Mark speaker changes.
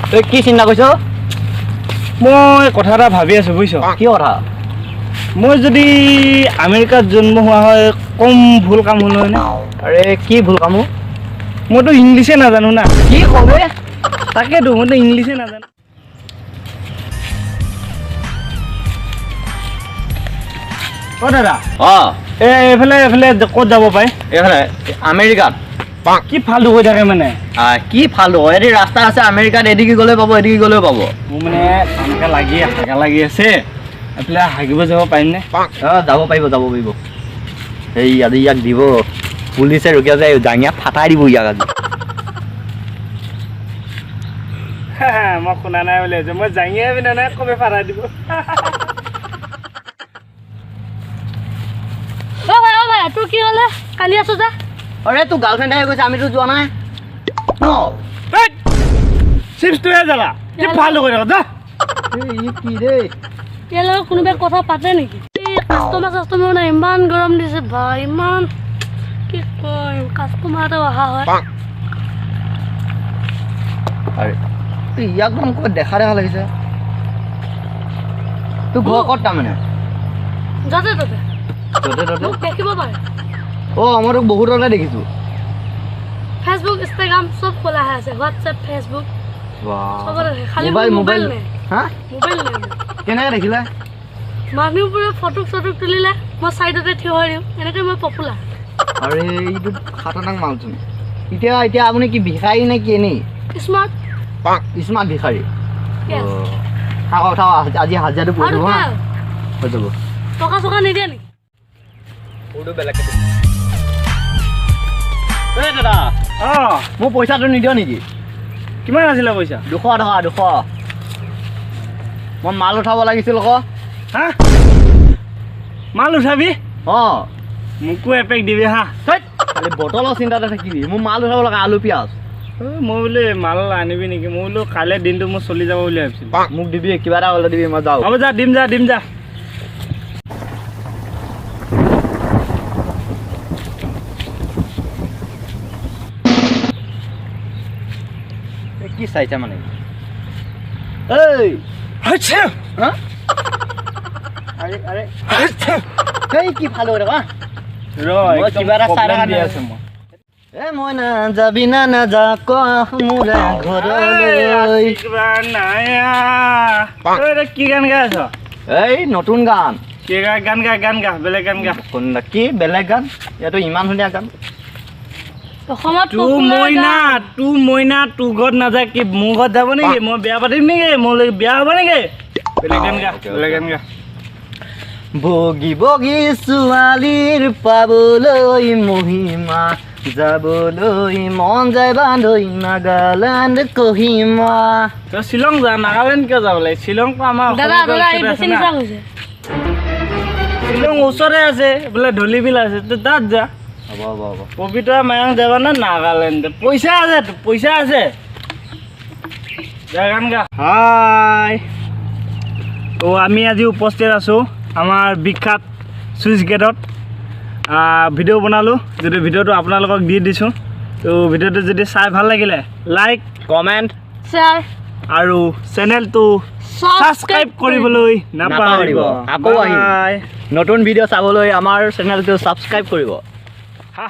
Speaker 1: তই কি চিন্তা কৰিছ?
Speaker 2: মই কথা এটা ভাবি আছোঁ বুজিছ।
Speaker 1: কি কথা?
Speaker 2: মই যদি আমেৰিকাত জন্ম হোৱা হয় কম ভুল কাম হ'ল হয়নে?
Speaker 1: আৰে কি ভুল কামো?
Speaker 2: মইতো ইংলিছে নাজানো না।
Speaker 1: কি কবে?
Speaker 2: তাকেতো মইতো ইংলিছে নাজানো। অ' দাদা এইফালে ক'ত যাব পাৰে?
Speaker 1: এইফালে আমেৰিকাত
Speaker 2: কি ফাল্টু হৈ থাকে মানে?
Speaker 1: কি ফাল্টু হয়? এদি ৰাস্তা আছে আমেৰিকাত, এদিকে গ'লে পাব, এদিকে গ'লেও পাব।
Speaker 2: মোৰ মানে কামকে হাগা লাগি আছে, এইফালে হাগিব যাব পাৰিমনে?
Speaker 1: যাব পাৰিব এই আজি ইয়াক দিব, পুলিচে ৰখি আছে, জাঙিয়া ফাটাই দিব ইয়াক আজি।
Speaker 2: মই শুনা নাই বুলি ভাবিছোঁ, মই জাঙিয়া পিন্ধা নাই কবে ফাটাই দিব।
Speaker 3: তোৰ কি হ'লে? কালি আছো যা।
Speaker 1: আৰে তোৰ গাৰ্লফ্ৰেণ্ড আহি গৈছে, আমিতো যোৱা নাই।
Speaker 2: চিপছটোহে যাবা, কি ফাল্টু কৰি থাকা যা।
Speaker 1: কি দেই?
Speaker 3: ইয়াৰ লগত কোনোবাই কথা পাতে নেকি? এই কাষ্টমাৰ নাই, ইমান গৰম দিছে বা, ইমান কি কৰিম, কাষ্টমাৰ এটা অহা হয়।
Speaker 1: ইয়াক মোক দেখা লাগিছে। তোৰ ঘৰ ক'ত তাৰমানে?
Speaker 3: যাতে মোক দেখিব পাৰে।
Speaker 1: মই তোক বহুত ধৰণে দেখিছোঁ।
Speaker 3: ফেচবুক, ইনষ্টাগ্ৰাম চব খোলা হৈ আছে, হোৱাটছএপ, ফেচবুক চবতে আছে। খালি মোবাইল নাই। মোবাইল নাই।
Speaker 1: কেনেকৈ দেখিলা?
Speaker 3: মানুহবোৰে ফটো তুলিলে মই চাইডতে থিয় হৈ দিওঁ, এনেকৈ মই পপুলাৰ।
Speaker 1: আৰে এইটো খাতাৰনাক মালচোন। এতিয়া আপুনি কি ভিখাৰী নে কি এনেই?
Speaker 3: স্মাৰ্ট
Speaker 1: ভিখাৰী। আজি হাজিৰাটো কৰি দিব হা, হৈ যাব।
Speaker 3: টকা চকা নিদিয়ে নেকি?
Speaker 1: দাদা
Speaker 2: অঁ
Speaker 1: মোৰ পইচাটো নিদিয় নেকি?
Speaker 2: কিমান আছিলে পইচা?
Speaker 1: 200 টকা 200। মই মাল উঠাব লাগিছিল আকৌ।
Speaker 2: হা মাল উঠাবি?
Speaker 1: মোকো
Speaker 2: এপেক দিবি হা।
Speaker 1: খালি বটলৰ চিন্তাতে থাকিবি, মোৰ মাল উঠাব লগা আলু পিঁয়াজ।
Speaker 2: মই বোলে মাল আনিবি নেকি? মই বোলো কাইলৈ দিনটো মোৰ চলি যাব বুলি ভাবিছিলোঁ।
Speaker 1: মোক দিবি, কিবা এটা হ'লে দিবি, মই যাওঁ।
Speaker 2: হ'ব যা, দিম যা।
Speaker 1: কি চাইছা মানে? কি ভাল কিবা এটা চাই আছে মই। মই নাযাবি না নাযা কোৰা ঘৰলৈ।
Speaker 2: কি গান গাই আছ?
Speaker 1: এই নতুন গান।
Speaker 2: গান গা বেলেগ গান গা।
Speaker 1: কি বেলেগ গান? ইয়াতো ইমান ধুনীয়া গান।
Speaker 3: তোৰ
Speaker 2: মইনা তোৰ ঘৰত নাযায় কি মোৰ ঘৰত যাব নেকি? মই বিয়া পাতিম নেকি? মোৰ বিয়া হ'ব নেকি? বেলেগ গান গা।
Speaker 1: বগী বগী ছোৱালীৰ পাবলৈ মহিমা, যাবলৈ মন যায় বান্ধৈ নাগালেণ্ড কহিমা।
Speaker 2: তই শ্বিলং যা, নাগালেণ্ড কিয় যাব লাগে? শ্বিলংটো আমাৰ শ্বিলং ওচৰতে আছে, বোলে ধলিবিল আছে, তই তাত যা।
Speaker 1: হ'ব
Speaker 2: পবিত্ৰ মায়ং যাবা না নাগালেণ্ড? পইচা আছে। যা গান গা। হাই আমি আজি উপস্থিত আছোঁ আমাৰ বিখ্যাত চুইচ গেটত। ভিডিঅ' বনালোঁ, যদি ভিডিঅ'টো আপোনালোকক দি দিছোঁ। তো ভিডিঅ'টো যদি চাই ভাল লাগিলে লাইক, কমেণ্ট,
Speaker 3: শ্বেয়াৰ
Speaker 2: আৰু চেনেলটো ছাবস্ক্ৰাইব কৰিবলৈ নাপাহৰিব।
Speaker 1: আকৌ আহিম নতুন ভিডিঅ' চাবলৈ আমাৰ চেনেলটো ছাবস্ক্ৰাইব কৰিব।
Speaker 2: হা।